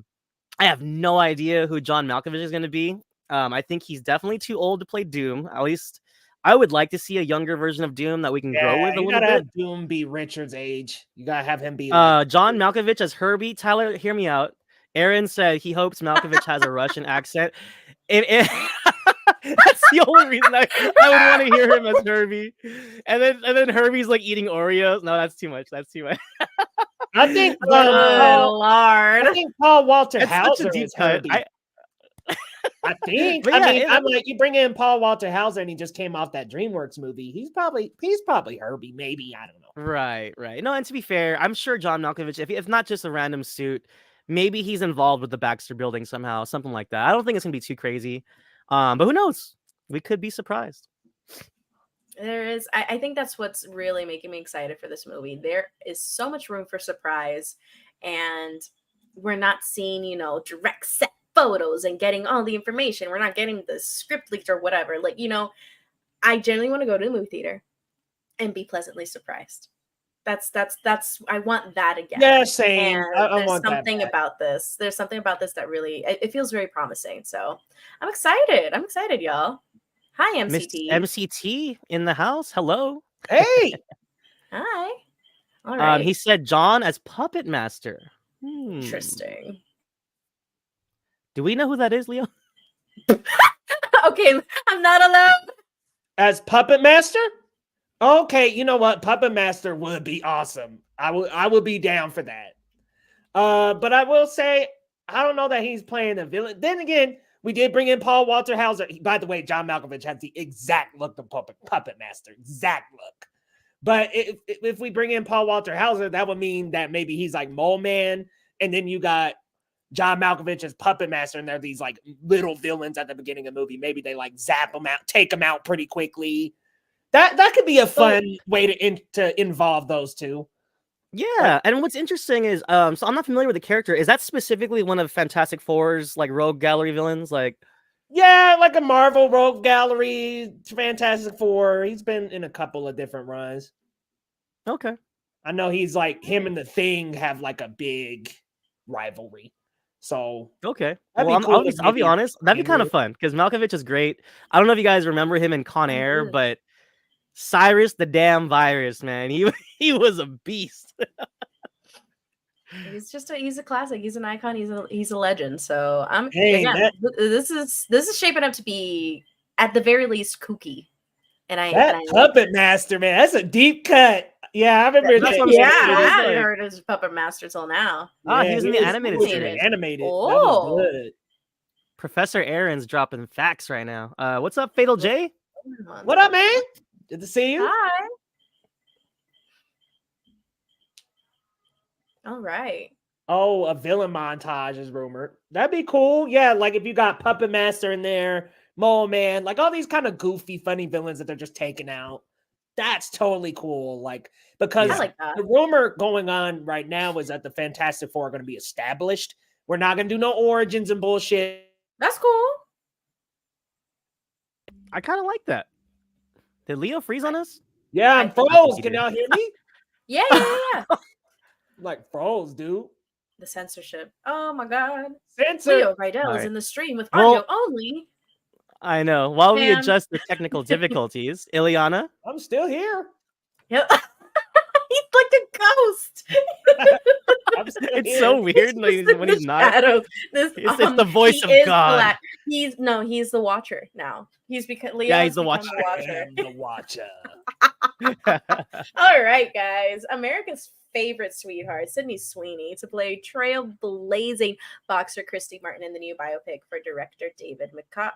have no idea who John Malkovich is going to be. I think he's definitely too old to play Doom. At least I would like to see a younger version of Doom that we can grow with a little bit.
You gotta have Doom be Richard's age. You gotta have him be
John Malkovich as Herbie. Tyler, hear me out. Aaron said he hopes Malkovich has a Russian accent. That's the only reason I would want to hear him as Herbie. And then Herbie's like eating Oreos. No, that's too much.
I think
Lord.
I think Paul Walter
Hauser
is Herbie. I think.
Yeah,
I'm like, you bring in Paul Walter Hauser and he just came off that DreamWorks movie. He's probably Herbie. Maybe, I don't know.
Right. No, and to be fair, I'm sure John Malkovich, if not just a random suit, maybe he's involved with the Baxter Building somehow, something like that. I don't think it's gonna be too crazy, but who knows? We could be surprised.
There is, I think that's what's really making me excited for this movie. There is so much room for surprise, and we're not seeing, direct set photos and getting all the information. We're not getting the script leaked or whatever. Like, I generally want to go to the movie theater and be pleasantly surprised. That's I want that again.
Yeah, same.
And
I
there's
want that
something
back.
about this. There's something about this that really it feels very promising. So I'm excited. I'm excited, y'all. Hi,
Miss
MCT.
MCT in the house. Hello.
Hey,
Hi. All right.
He said John as puppet master.
Interesting.
Do we know who that is, Leo?
Okay, I'm not allowed.
as Puppet Master? Okay, you know what? Puppet Master would be awesome. I would be down for that. But I will say, I don't know that he's playing a villain. Then again, we did bring in Paul Walter Hauser. By the way, John Malkovich has the exact look of Puppet Master. Exact look. But if we bring in Paul Walter Hauser, that would mean that maybe he's like Mole Man, and then you got John Malkovich as Puppet Master, and they're these like little villains at the beginning of the movie. Maybe they like zap them out, take them out pretty quickly. That could be a fun way to involve those two.
Yeah, and what's interesting is, so I'm not familiar with the character. Is that specifically one of Fantastic Four's like rogue gallery villains? Like,
yeah, like a Marvel Rogue Gallery, Fantastic Four. He's been in a couple of different runs.
Okay.
I know he's like him and the Thing have like a big rivalry. So
Okay.
that'd
Well,
be cool if
I'll be
maybe
honest. That'd be kind of
Andrew-
fun because Malkovich is great. I don't know if you guys remember him in Con Air, but Cyrus the damn virus, man. He was a beast.
He's a classic. He's an icon. He's a legend. So
Hey,
this is shaping up to be at the very least kooky. And I
Puppet Master, man, that's a deep cut. Yeah, I remember
That's
that.
what I'm saying.
I
It is
haven't
like-
heard his Puppet Master till now.
he was in the animated
cool.
series.
Animated. That
Oh.
was good.
Professor Aaron's dropping facts right now. What's up, Fatal J?
What up, man? Good to see you.
Hi. All right.
Oh, a villain montage is rumored. That'd be cool. Yeah, like if you got Puppet Master in there, Mole Man, like all these kind of goofy, funny villains that they're just taking out. That's totally cool. Like, because
I like that.
the rumor going on right now is that the Fantastic Four are going to be established. We're not going to do no origins and bullshit.
That's cool.
I kind of like that. Did Leo freeze on us?
Yeah, I'm
I think
froze.
he
Can
did.
y'all hear me?
Yeah.
Like froze, dude.
The censorship. Oh my god.
Censor.
Leo Rydell
All
is
right.
in the stream with
Well-
audio only.
I know. While we
Man.
adjust the technical difficulties, Ileana,
I'm still here.
Yep. He's like a ghost.
I'm still
it's
here.
so weird when he's not.
Shadows.
It's the voice
he
of
is
God.
He's the Watcher now. He's because Leo.
Yeah, he's the
become
Watcher.
I am the Watcher.
All right, guys. America's favorite sweetheart, Sydney Sweeney, to play trailblazing boxer Christy Martin in the new biopic for director David Michaud.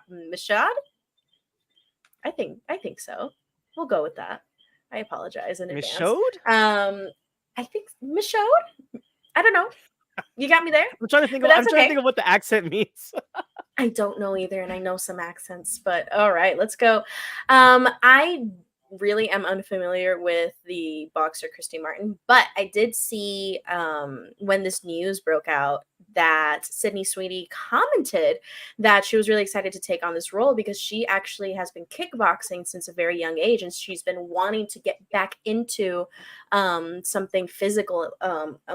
I think so. We'll go with that. I apologize in advance.
Michaud?
I think Michaud. I don't know. You got me there.
I'm trying to think.
But
I'm
that's
trying to
okay.
think of what the accent means.
I don't know either, and I know some accents, but all right, let's go. I really am unfamiliar with the boxer Christy Martin, but I did see when this news broke out that Sydney Sweeney commented that she was really excited to take on this role because she actually has been kickboxing since a very young age, and she's been wanting to get back into something physical,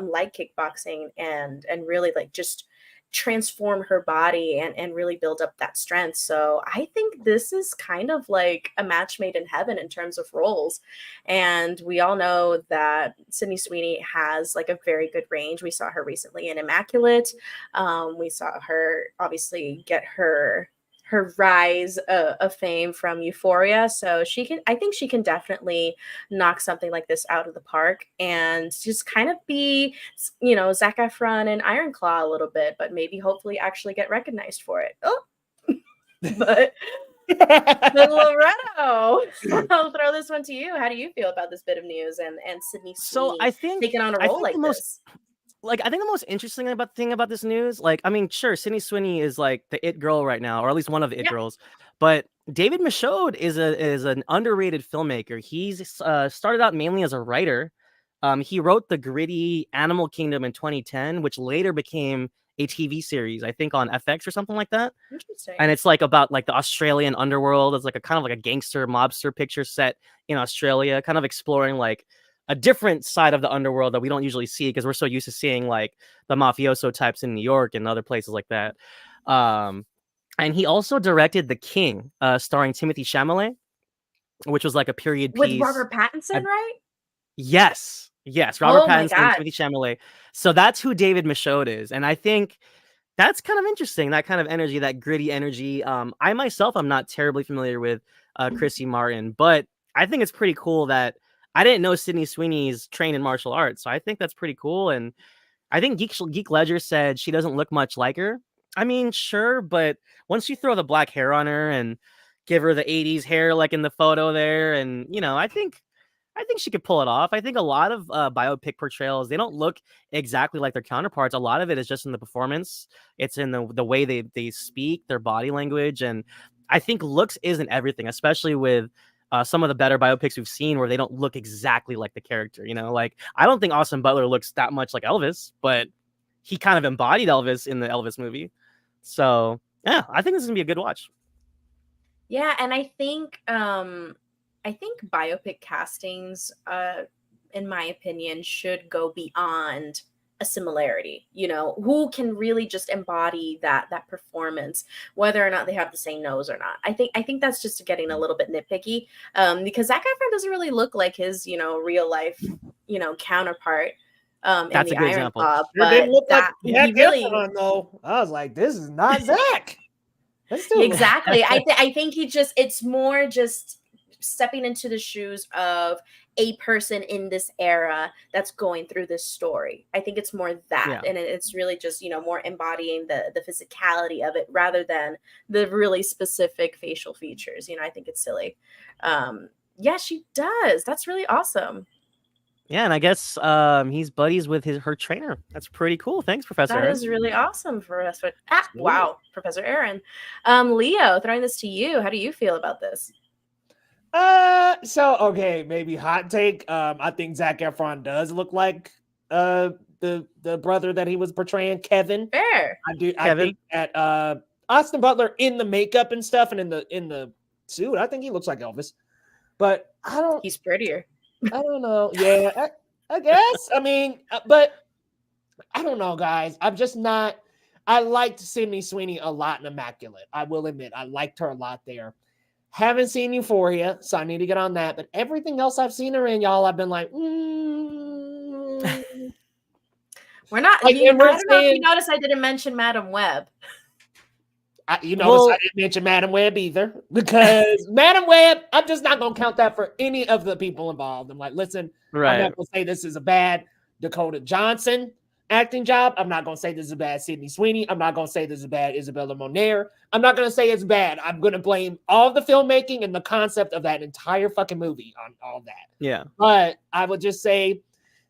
like kickboxing, and really like just transform her body and really build up that strength. So I think this is kind of like a match made in heaven in terms of roles. And we all know that Sydney Sweeney has like a very good range. We saw her recently in Immaculate. We saw her obviously get her rise of fame from Euphoria. So I think she can definitely knock something like this out of the park and just kind of be, Zac Efron and Iron Claw a little bit, but maybe hopefully actually get recognized for it. Oh, but Loretto, I'll throw this one to you. How do you feel about this bit of news and Sydney Sweeney
So I think
taking on a role like this?
I think the most interesting thing about this news, sure, Sydney Sweeney is like the it girl right now, or at least one of the it girls. But David Michaud is an underrated filmmaker. He's started out mainly as a writer. He wrote the gritty Animal Kingdom in 2010, which later became a TV series, I think on FX or something like that.
Interesting.
And it's like about like the Australian underworld. It's like a kind of like a gangster mobster picture set in Australia, kind of exploring like a different side of the underworld that we don't usually see because we're so used to seeing like the mafioso types in New York and other places like that. And he also directed The King, starring Timothy Chalamet, which was like a period
With
piece.
Robert Pattinson, right?
Yes, Robert
Oh my
Pattinson,
God.
Timothy Chalamet. So that's who David Michaud is, and I think that's kind of interesting. That kind of energy, that gritty energy. I myself, I'm not terribly familiar with Chrissy Martin, but I think it's pretty cool that I didn't know Sydney Sweeney's trained in martial arts, so I think that's pretty cool. And I think Geek Ledger said she doesn't look much like her. I mean, sure, but once you throw the black hair on her and give her the 80s hair like in the photo there, and I think she could pull it off. I think a lot of biopic portrayals, they don't look exactly like their counterparts. A lot of it is just in the performance. It's in the way they speak, their body language, and I think looks isn't everything, especially with some of the better biopics we've seen where they don't look exactly like the character. Like I don't think Austin Butler looks that much like Elvis, but he kind of embodied Elvis in the Elvis movie. So yeah, I think this is gonna be a good watch.
Yeah, and I think biopic castings, in my opinion, should go beyond a similarity. Who can really just embody that performance, whether or not they have the same nose or not. I think that's just getting a little bit nitpicky, because Zac Efron doesn't really look like his real life counterpart.
That's
in
a
the
good
Iron
example.
Claw,
It didn't look like
he
Zac
really
Efron, though. I was like, this is not Zach.
exactly. I think it's more just stepping into the shoes of a person in this era that's going through this story. I think it's more that,
Yeah.
and it's really just more embodying the physicality of it rather than the really specific facial features. I think it's silly. Yeah, she does. That's really awesome.
Yeah, and I guess he's buddies with her trainer. That's pretty cool. Thanks, Professor.
That
Aaron.
is really awesome for us. But wow, Professor Aaron. Leo, throwing this to you. How do you feel about this?
So okay, maybe hot take. I think Zac Efron does look like the brother that he was portraying, Kevin.
Fair.
I think that Austin Butler in the makeup and stuff and in the suit, I think he looks like Elvis. But I don't.
He's prettier.
I don't know. Yeah, I guess. I mean, but I don't know, guys. I'm just not. I liked Sydney Sweeney a lot in Immaculate. I will admit, I liked her a lot there. Haven't seen Euphoria, so I need to get on that. But everything else I've seen her in, y'all, I've been like,
We're not.
Like,
I don't know if you noticed I didn't mention Madam Web.
I didn't mention Madam Web either, because Madam Web, I'm just not going to count that for any of the people involved. I'm like, listen,
right.
I'm not going to say this is a bad Dakota Johnson acting job. I'm not going to say this is a bad Sydney Sweeney. I'm not going to say this is a bad Isabella Moner. I'm not going to say it's bad. I'm going to blame all the filmmaking and the concept of that entire fucking movie on all that.
Yeah.
But I would just say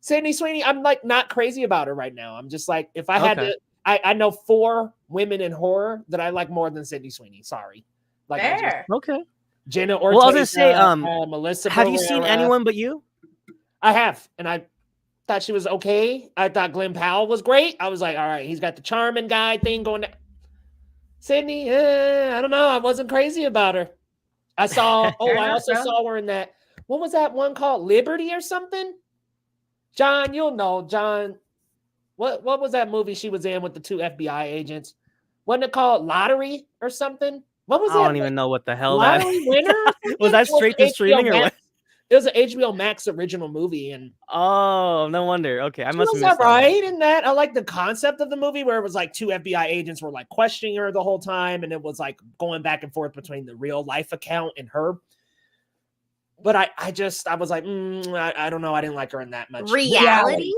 Sydney Sweeney, I'm like not crazy about her right now. I'm just like, if I had to, I know 4 women in horror that I like more than Sydney Sweeney. Sorry. Like,
Fair.
Okay.
Jenna Ortega,
well, I was going to say,
Melissa
have
Barrera.
You seen Anyone But You?
I have. And I thought she was okay. I thought Glenn Powell was great. I was like, all right, he's got the charming guy thing going down. Sydney, I don't know. I wasn't crazy about her. I also saw her in that. What was that one called? Liberty or something? John, you'll know. John, what was that movie she was in with the 2 FBI agents? Wasn't it called Lottery or something? What was it?
I don't even know what the hell
Lottery Winner?
Was that straight to streaming or what?
It was an HBO Max original movie, and
oh, no wonder. Okay, I must have
missed that. Right in that, I like the concept of the movie where it was like 2 FBI agents were like questioning her the whole time, and it was like going back and forth between the real life account and her. But I was like, I don't know. I didn't like her in that much.
Reality.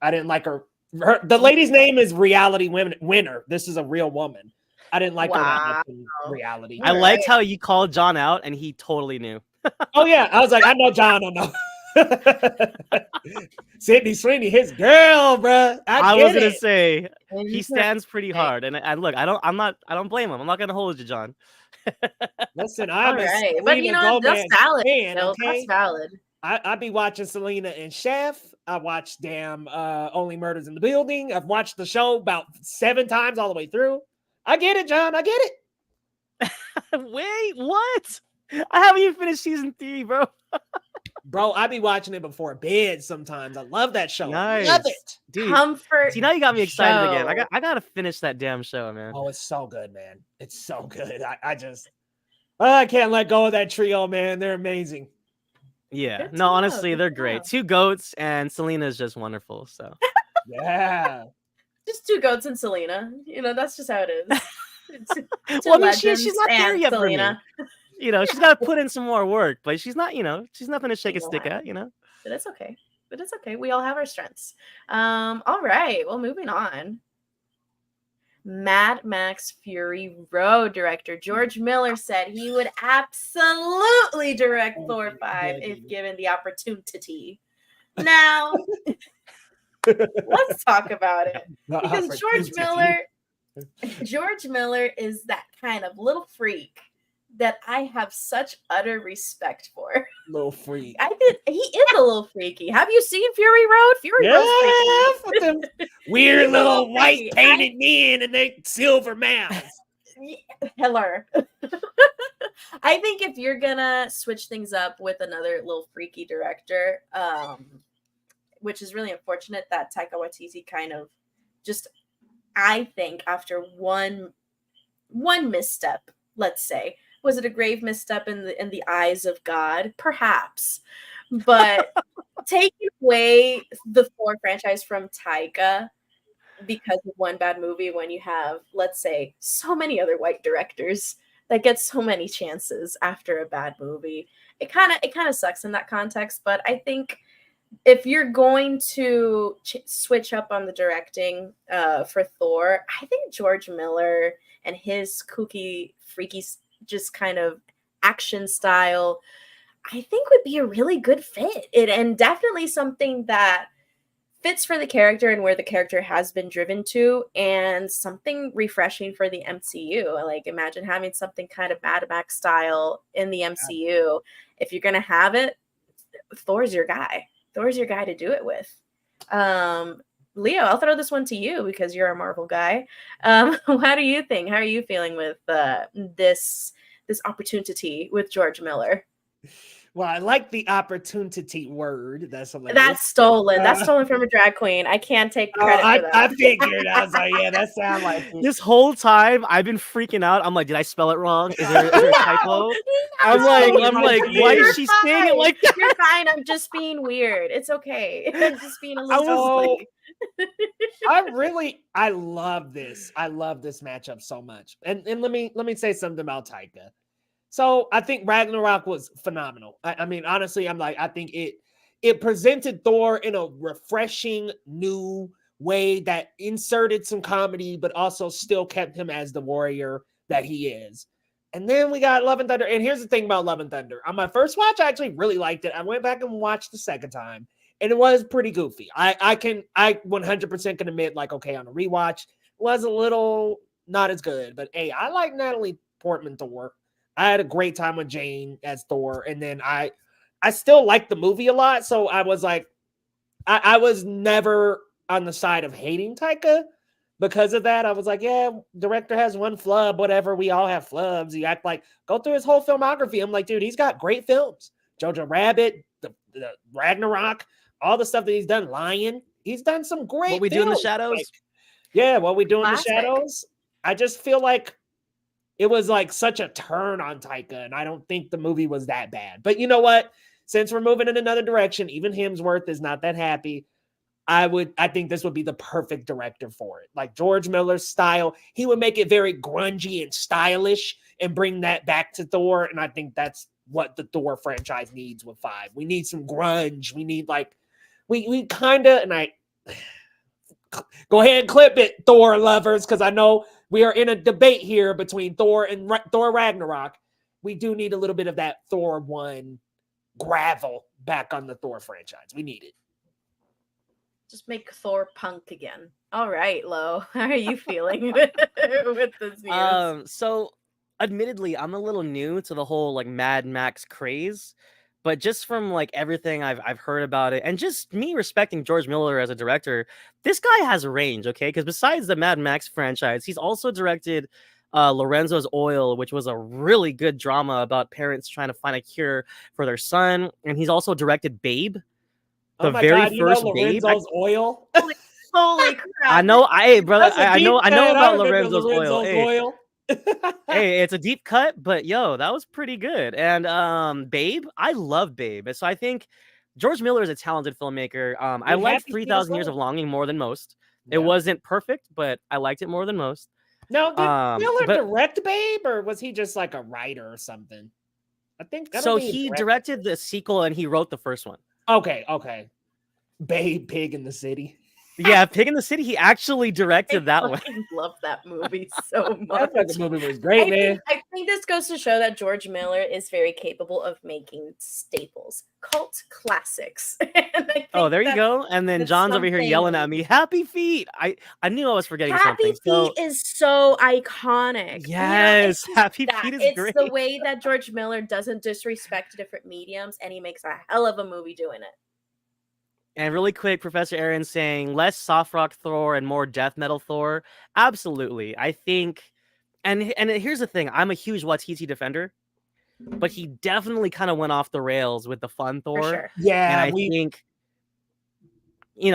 I didn't like her. The lady's name is Reality Winner. This is a real woman. I didn't like her in Reality.
I liked how you called John out, and he totally knew.
Oh yeah, I was like, I know John. I know. Sydney Sweeney, his girl, bruh.
I
get
was gonna
it.
say
And
he
you
stands pretty
right.
hard, and look, I don't blame him. I'm not gonna hold you, John.
Listen,
All
I'm a
right, but you
Selena
know that's
Gomez
valid.
fan,
Though. That's
okay?
valid.
I be watching Selena and Chef. I watched damn Only Murders in the Building. I've watched the show about 7 times all the way through. I get it, John. I get it.
Wait, what? I haven't even finished season 3, bro.
Bro, I be watching it before bed sometimes. I love that show. I love
Nice,
it.
dude.
Comfort.
See, now you got me excited again.
show.
I gotta finish that damn show, man.
Oh, it's so good, man. It's so good. I can't let go of that trio, man. They're amazing.
Yeah,
Good to
no,
know,
honestly,
good
they're
to
great.
know.
2 goats, and Selena's just wonderful. So
Yeah.
Just 2 goats and Selena. You know, that's just how it is. Two
well, I mean, she's
legends
not there
and
yet
Selena.
for me. You know, she's got to put in some more work, but she's not. You know, she's nothing to shake a
Ain't
stick
gonna
at. You know.
But it's okay. But it's okay. We all have our strengths. All right. Well, moving on. Mad Max Fury Road director George Miller said he would absolutely direct Thor 5 if given the opportunity. Now, let's talk about it. Because George Miller is that kind of little freak that I have such utter respect for.
Little freak.
He is a little freaky. Have you seen Fury Road? Fury Road's freaky.
With them weird
He's a
little
little
white
freaky.
painted men and they silver mouths.
Hiller. I think if you're gonna switch things up with another little freaky director, which is really unfortunate that Taika Waititi kind of just, I think after one misstep, let's say, was it a grave misstep in the eyes of God? Perhaps, but taking away the Thor franchise from Taika because of one bad movie, when you have, let's say, so many other white directors that get so many chances after a bad movie, it kind of sucks in that context. But I think if you're going to switch up on the directing for Thor, I think George Miller and his kooky, freaky, just kind of action style, I think would be a really good fit. And definitely something that fits for the character and where the character has been driven to, and something refreshing for the MCU. Like, imagine having something kind of Mad Max style in the MCU. If you're gonna have it, Thor's your guy. Thor's your guy to do it with. Leo, I'll throw this one to you because you're a Marvel guy. How do you think? How are you feeling with this opportunity with George Miller?
Well, I like the opportunity word. That's hilarious.
That's stolen. That's stolen from a drag queen. I can't take credit for that.
I figured. I was like, yeah, that sounds like it.
This whole time I've been freaking out. I'm like, did I spell it wrong? Is there a typo?
No,
I'm like, why is she saying it like that?
You're fine. I'm just being weird. It's okay. I'm just being a little silly.
I love this. I love this matchup so much. And let me say something about Taika. So I think Ragnarok was phenomenal. I mean, honestly, I think it presented Thor in a refreshing new way that inserted some comedy, but also still kept him as the warrior that he is. And then we got Love and Thunder. And here's the thing about Love and Thunder. On my first watch, I actually really liked it. I went back and watched the second time, and it was pretty goofy. I 100% can admit, like, okay, on a rewatch, it was a little not as good. But hey, I like Natalie Portman Thor. I had a great time with Jane as Thor, and then I still like the movie a lot. So I was like, I was never on the side of hating Taika because of that. I was like, yeah, director has one flub, whatever. We all have flubs. You act like, go through his whole filmography. I'm like, dude, he's got great films. Jojo Rabbit, the Ragnarok, all the stuff that he's done. Lion, he's done some great.
What We Do in the Shadows.
What We Do in the
Classic.
Shadows. I just feel like it was like such a turn on Taika, and I don't think the movie was that bad. But you know what? Since we're moving in another direction, even Hemsworth is not that happy. I think this would be the perfect director for it. Like George Miller's style, he would make it very grungy and stylish and bring that back to Thor. And I think that's what the Thor franchise needs with 5. We need some grunge. We need we kind of, and I go ahead and clip it, Thor lovers, because I know we are in a debate here between Thor and Thor Ragnarok. We do need a little bit of that Thor 1 gravel back on the Thor franchise. We need it.
Just make Thor punk again. All right, Lo. How are you feeling with this news?
So admittedly, I'm a little new to the whole like Mad Max craze, but just from like everything I've heard about it, and just me respecting George Miller as a director, this guy has range, okay? Because besides the Mad Max franchise, he's also directed Lorenzo's Oil, which was a really good drama about parents trying to find a cure for their son, and he's also directed Babe, the
Oh my
very
God, you
first
know
Babe.
Lorenzo's Oil?
Holy crap!
I know, brother,
That's a
I
deep
know
cut.
about
remember
Lorenzo's Oil. Hey,
Oil.
hey, it's a deep cut, but yo, that was pretty good. And Babe, I love Babe. So I think George Miller is a talented filmmaker. I
We
liked
Happy Feet as
3,000 Years of
well.
Longing more than most. It
Yeah.
wasn't perfect, but I liked it more than most.
Now, did Miller
but
direct Babe, or was he just like a writer or something? I don't
so
think
he
directed.
directed the sequel and he wrote the first one.
Okay. Babe, Pig in the City.
Yeah, Pig in the City. He actually directed that one.
I love that movie so much.
That fucking movie was great, man.
I think this goes to show that George Miller is very capable of making staples, cult classics.
Oh, there you go. And then John's over here yelling at me, "Happy Feet." I knew I was forgetting something.
Happy Feet is so iconic.
Yes, Happy Feet is great.
It's the way that George Miller doesn't disrespect different mediums, and he makes a hell of a movie doing it.
And really quick, Professor Aaron saying less soft rock Thor and more death metal Thor. Absolutely. I think, and here's the thing. I'm a huge Watiti defender, but he definitely kind of went off the rails with the fun Thor.
For sure.
Yeah,
and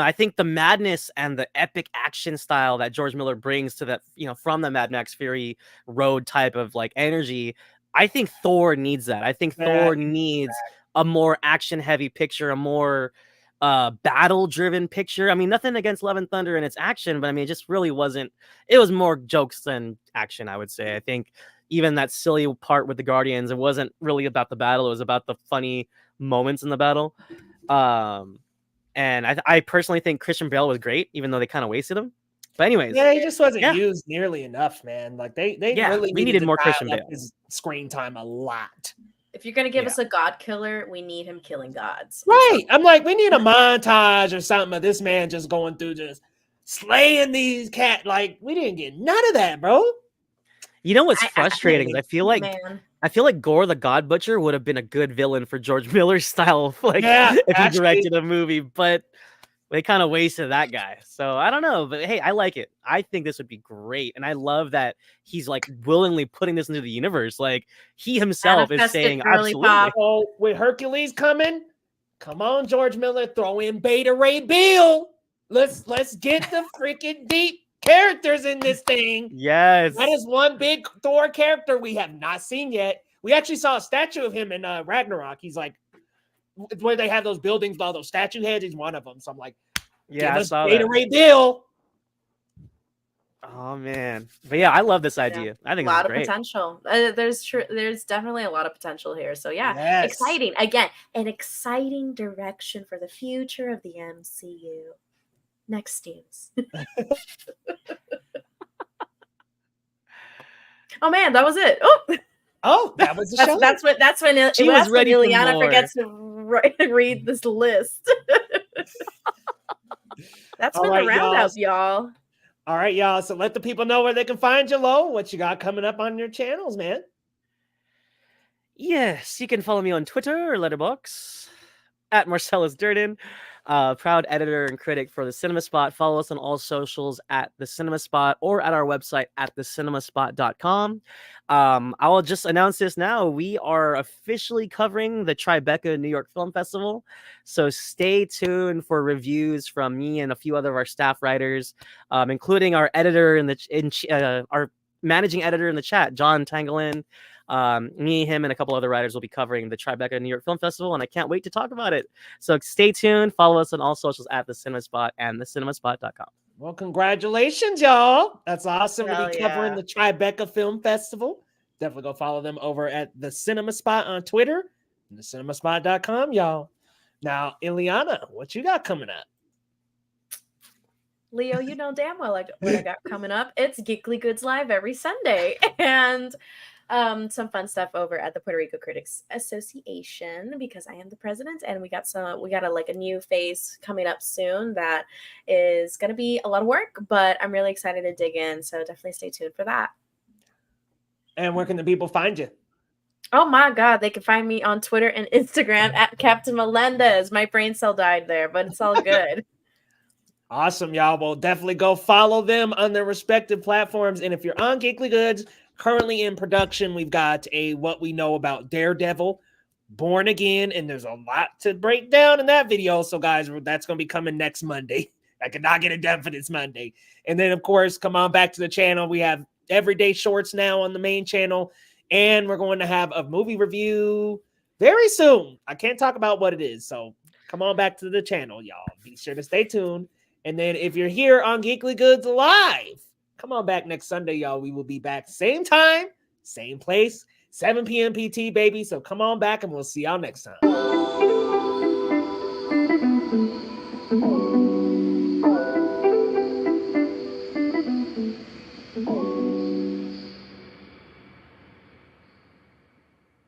I think the madness and the epic action style that George Miller brings to that, from the Mad Max Fury Road type of like energy, I think Thor needs that. I think Thor needs a more action heavy picture, a more battle driven picture. I mean, nothing against Love and Thunder and its action, but I mean, it just really wasn't. It was more jokes than action, I would say. I think even that silly part with the Guardians, it wasn't really about the battle. It was about the funny moments in the battle. And I personally think Christian Bale was great, even though they kind of wasted him. But anyways,
yeah, he just wasn't used nearly enough, man. Like they really
needed more Christian Bale.
His screen time a lot.
If you're gonna give us a god killer, we need him killing gods.
Right. I'm like, we need a montage or something of this man just going through just slaying these cat. Like, we didn't get none of that, bro.
You know what's frustrating? I feel like Gore the God Butcher would have been a good villain for George Miller's style of if he directed a movie, but they kind of wasted that guy. So I don't know, but hey, I like it. I think this would be great. And I love that he's like willingly putting this into the universe. Like he himself is saying, absolutely.
Oh, with Hercules coming, come on, George Miller, throw in Beta Ray Bill. Let's get the freaking deep characters in this thing.
Yes.
That is one big Thor character we have not seen yet. We actually saw a statue of him in Ragnarok. He's like, where they have those buildings with all those statue heads. He's one of them. So I'm like,
yeah,
I saw that. Ray Bill.
Oh man, but yeah, I love this idea. I think
a lot of
great.
potential. There's definitely a lot of potential here. So yeah, exciting. Again, an exciting direction for the future of the MCU. Next news. Oh man, that was it.
Oh, that was the show.
That's when
she was ready.
Ileana forgets to read this list. That's been the roundup, y'all.
All right, y'all. So let the people know where they can find you, Lo. What you got coming up on your channels, man?
Yes, you can follow me on Twitter or Letterboxd at Marcellus Durden. Proud editor and critic for The Cinema Spot. Follow us on all socials at The Cinema Spot or at our website at thecinemasspot.com. I will just announce this now. We are officially covering the Tribeca New York Film Festival. So stay tuned for reviews from me and a few other of our staff writers, including our editor our managing editor in the chat, John Tangelin. Me, him, and a couple other writers will be covering the Tribeca New York Film Festival, and I can't wait to talk about it. So stay tuned. Follow us on all socials at The Cinema Spot and thecinemasspot.com.
Well, congratulations, y'all. That's awesome to be covering the Tribeca Film Festival. Definitely go follow them over at The Cinema Spot on Twitter and thecinemasspot.com, y'all. Now, Ileana, what you got coming up?
Leo, you know damn well what I got coming up. It's Geekly Goods Live every Sunday. And some fun stuff over at the Puerto Rico Critics Association because I am the president, and we got a new phase coming up soon that is going to be a lot of work, but I'm really excited to dig in. So definitely stay tuned for that.
And where can the people find you?
Oh my God, they can find me on Twitter and Instagram at Captain Melendez. My brain cell died there, but it's all good.
Awesome, y'all. Well, definitely go follow them on their respective platforms. And if you're on Geekly Goods, currently in production, we've got a What We Know About Daredevil, Born Again, and there's a lot to break down in that video. So, guys, that's going to be coming next Monday. I could not get it done for this Monday. And then, of course, come on back to the channel. We have everyday shorts now on the main channel. And we're going to have a movie review very soon. I can't talk about what it is. So come on back to the channel, y'all. Be sure to stay tuned. And then if you're here on Geekly Goods Live, come on back next Sunday, y'all. We will be back same time, same place, 7 p.m. PT, baby. So come on back and we'll see y'all next time.